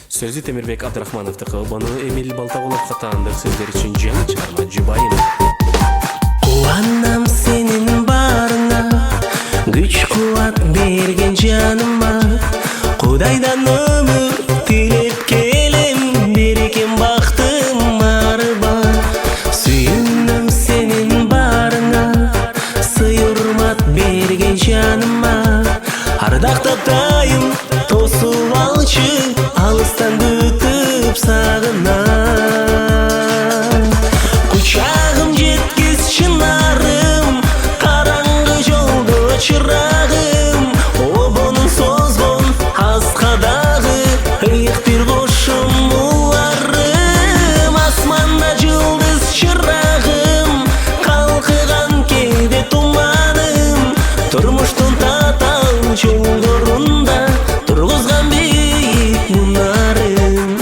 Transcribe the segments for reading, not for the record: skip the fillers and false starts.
Сөзі Темирбек Абдрахмановтықы, бұны Эмиль Балтағұлов қатандық сөздер үшін жаңа шығарма жұбайым. Қуанам сенің барыңа, күч қуат берген жаныма, Құдайдан өмір тілеп келем, берекен бақтым арыба. Сүйінім сенің барыңа, сый урмат берген жаныма, ардақтатайым тосып алшы, алыстан күтіп сағына. Құшағым жеткіз шынарым, қараңғы жолды шырағым, обоның созбон асқадағы, иық бір қошым ұларым. Асманда жұлдыз шырағым, қалқыған кейде тұманым, тұрмыштың татал жолдарында тұрғызған биік мұнарым.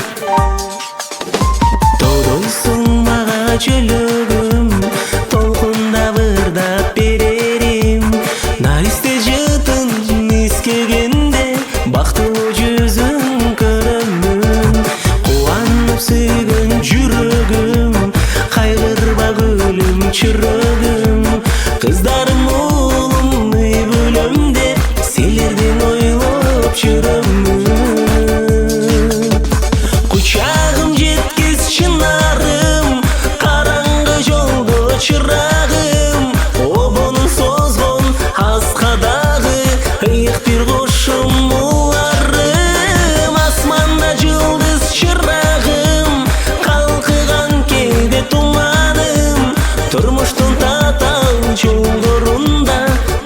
Тодойсың маға жөлігім, толқында бырдап берерім, наристе жытын ескегенде бақтылы жүзін көрімін. Қуанып сүйген жүрегім, қайғырба гүлім чүрегім, қыздарым ұлым үй бөлімде селерден ойлап жүрімін. Құшағым жеткіз шынарым, қараңғы жолды шырағым, обоның созбон асқадағы, иық бір қошым ұларым. Асманда жұлдыз шырағым, қалқыған кейде тұманым, тұрмыштың татал жолдарында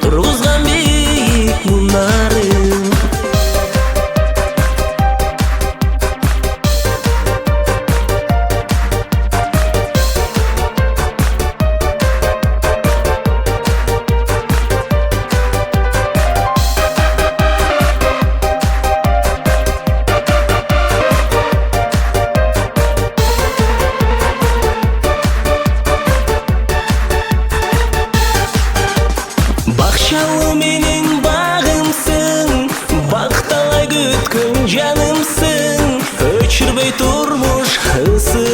тұрғызған биік мұнарым. Бақшалы менің бағымсың, бақталай күткім жанымсың, өшірбей тұрмыш ысы